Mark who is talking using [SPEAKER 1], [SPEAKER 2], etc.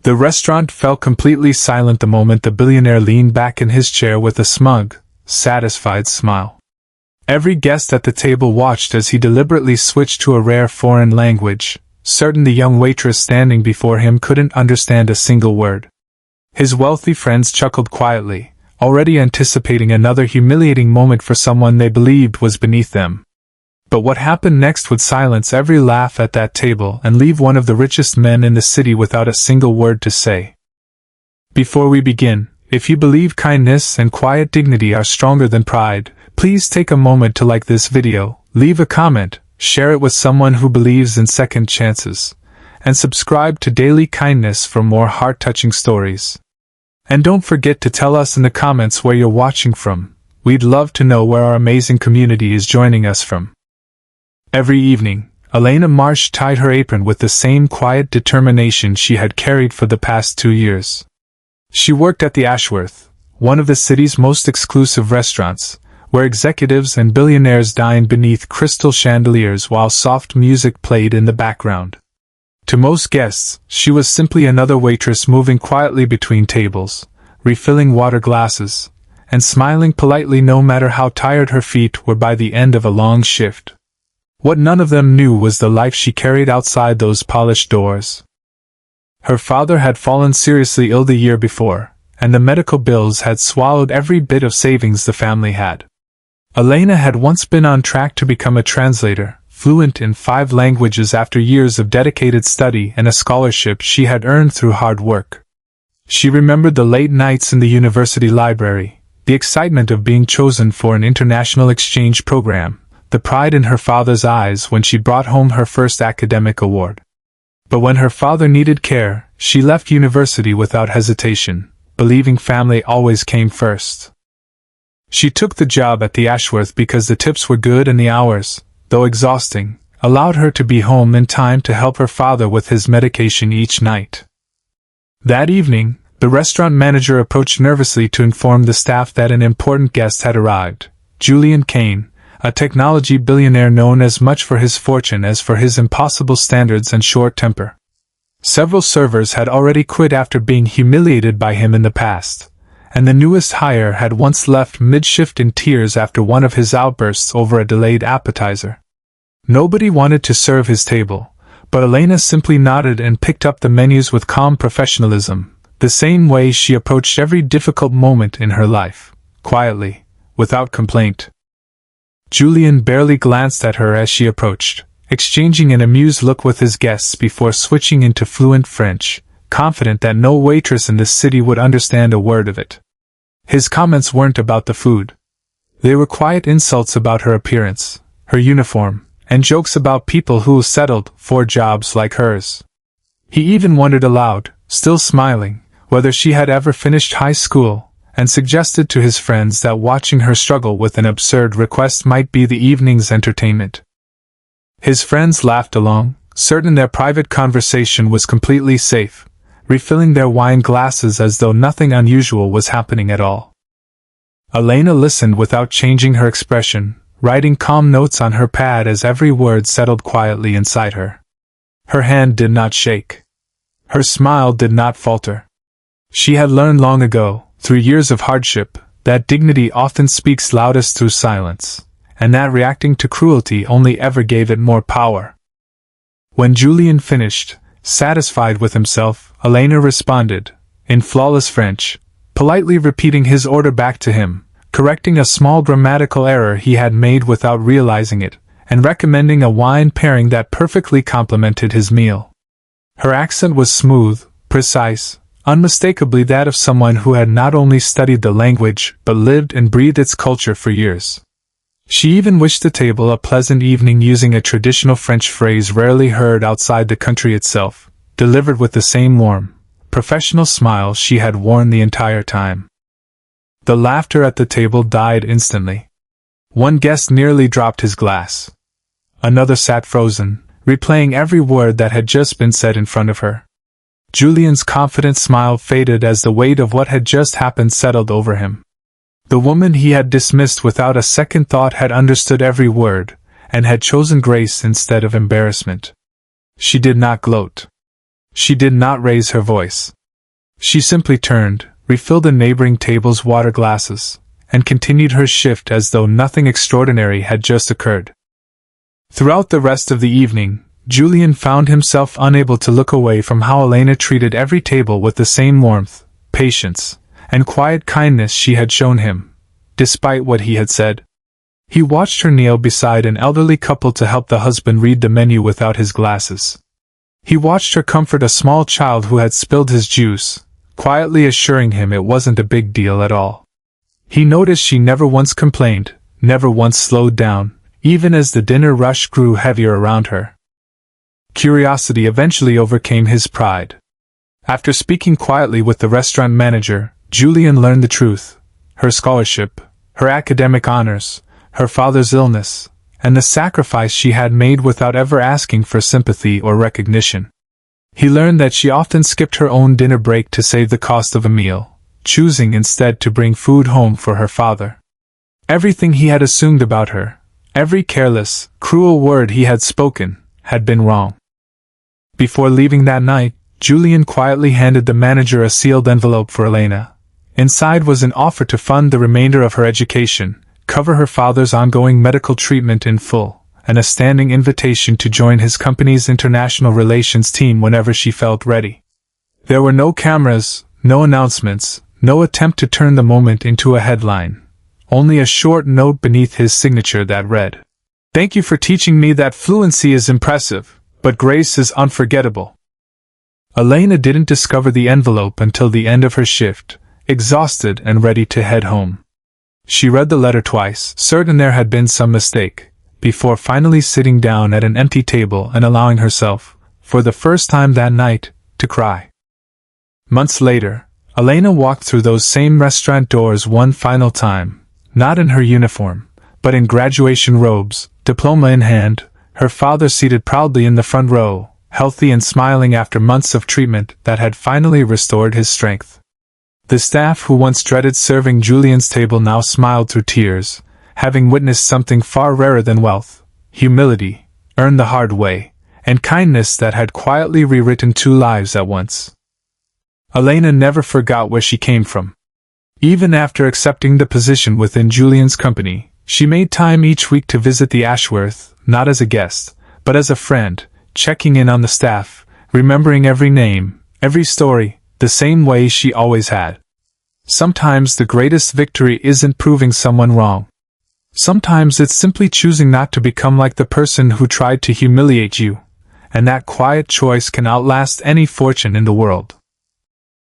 [SPEAKER 1] The restaurant fell completely silent the moment the billionaire leaned back in his chair with a smug, satisfied smile. Every guest at the table watched as he deliberately switched to a rare foreign language, certain the young waitress standing before him couldn't understand a single word. His wealthy friends chuckled quietly, already anticipating another humiliating moment for someone they believed was beneath them. But what happened next would silence every laugh at that table and leave one of the richest men in the city without a single word to say. Before we begin, if you believe kindness and quiet dignity are stronger than pride, please take a moment to like this video, leave a comment, share it with someone who believes in second chances, and subscribe to Daily Kindness for more heart-touching stories. And don't forget to tell us in the comments where you're watching from. We'd love to know where our amazing community is joining us from. Every evening, Elena Marsh tied her apron with the same quiet determination she had carried for the past 2 years. She worked at the Ashworth, one of the city's most exclusive restaurants, where executives and billionaires dined beneath crystal chandeliers while soft music played in the background. To most guests, she was simply another waitress moving quietly between tables, refilling water glasses, and smiling politely no matter how tired her feet were by the end of a long shift. What none of them knew was the life she carried outside those polished doors. Her father had fallen seriously ill the year before, and the medical bills had swallowed every bit of savings the family had. Elena had once been on track to become a translator, fluent in 5 languages after years of dedicated study and a scholarship she had earned through hard work. She remembered the late nights in the university library, the excitement of being chosen for an international exchange program, the pride in her father's eyes when she brought home her first academic award. But when her father needed care, she left university without hesitation, believing family always came first. She took the job at the Ashworth because the tips were good and the hours, though exhausting, allowed her to be home in time to help her father with his medication each night. That evening, the restaurant manager approached nervously to inform the staff that an important guest had arrived, Julian Kane, a technology billionaire known as much for his fortune as for his impossible standards and short temper. Several servers had already quit after being humiliated by him in the past, and the newest hire had once left mid-shift in tears after one of his outbursts over a delayed appetizer. Nobody wanted to serve his table, but Elena simply nodded and picked up the menus with calm professionalism, the same way she approached every difficult moment in her life, quietly, without complaint. Julian barely glanced at her as she approached, exchanging an amused look with his guests before switching into fluent French, confident that no waitress in this city would understand a word of it. His comments weren't about the food. They were quiet insults about her appearance, her uniform, and jokes about people who settled for jobs like hers. He even wondered aloud, still smiling, whether she had ever finished high school, and suggested to his friends that watching her struggle with an absurd request might be the evening's entertainment. His friends laughed along, certain their private conversation was completely safe, refilling their wine glasses as though nothing unusual was happening at all. Elena listened without changing her expression, writing calm notes on her pad as every word settled quietly inside her. Her hand did not shake. Her smile did not falter. She had learned long ago, through years of hardship, that dignity often speaks loudest through silence, and that reacting to cruelty only ever gave it more power. When Julian finished, satisfied with himself, Elena responded, in flawless French, politely repeating his order back to him, correcting a small grammatical error he had made without realizing it, and recommending a wine pairing that perfectly complemented his meal. Her accent was smooth, precise, unmistakably that of someone who had not only studied the language but lived and breathed its culture for years. She even wished the table a pleasant evening using a traditional French phrase rarely heard outside the country itself, delivered with the same warm, professional smile she had worn the entire time. The laughter at the table died instantly. One guest nearly dropped his glass. Another sat frozen, replaying every word that had just been said in front of her. Julian's confident smile faded as the weight of what had just happened settled over him. The woman he had dismissed without a second thought had understood every word, and had chosen grace instead of embarrassment. She did not gloat. She did not raise her voice. She simply turned, refilled the neighboring table's water glasses, and continued her shift as though nothing extraordinary had just occurred. Throughout the rest of the evening, Julian found himself unable to look away from how Elena treated every table with the same warmth, patience, and quiet kindness she had shown him, despite what he had said. He watched her kneel beside an elderly couple to help the husband read the menu without his glasses. He watched her comfort a small child who had spilled his juice, quietly assuring him it wasn't a big deal at all. He noticed she never once complained, never once slowed down, even as the dinner rush grew heavier around her. Curiosity eventually overcame his pride. After speaking quietly with the restaurant manager, Julian learned the truth. Her scholarship, her academic honors, her father's illness, and the sacrifice she had made without ever asking for sympathy or recognition. He learned that she often skipped her own dinner break to save the cost of a meal, choosing instead to bring food home for her father. Everything he had assumed about her, every careless, cruel word he had spoken, had been wrong. Before leaving that night, Julian quietly handed the manager a sealed envelope for Elena. Inside was an offer to fund the remainder of her education, cover her father's ongoing medical treatment in full, and a standing invitation to join his company's international relations team whenever she felt ready. There were no cameras, no announcements, no attempt to turn the moment into a headline. Only a short note beneath his signature that read, "Thank you for teaching me that fluency is impressive, but grace is unforgettable." Elena didn't discover the envelope until the end of her shift, exhausted and ready to head home. She read the letter twice, certain there had been some mistake, before finally sitting down at an empty table and allowing herself, for the first time that night, to cry. Months later, Elena walked through those same restaurant doors one final time, not in her uniform, but in graduation robes, diploma in hand, her father seated proudly in the front row, healthy and smiling after months of treatment that had finally restored his strength. The staff who once dreaded serving Julian's table now smiled through tears, having witnessed something far rarer than wealth, humility, earned the hard way, and kindness that had quietly rewritten two lives at once. Elena never forgot where she came from. Even after accepting the position within Julian's company, she made time each week to visit the Ashworth, not as a guest, but as a friend, checking in on the staff, remembering every name, every story, the same way she always had. Sometimes the greatest victory isn't proving someone wrong. Sometimes it's simply choosing not to become like the person who tried to humiliate you, and that quiet choice can outlast any fortune in the world.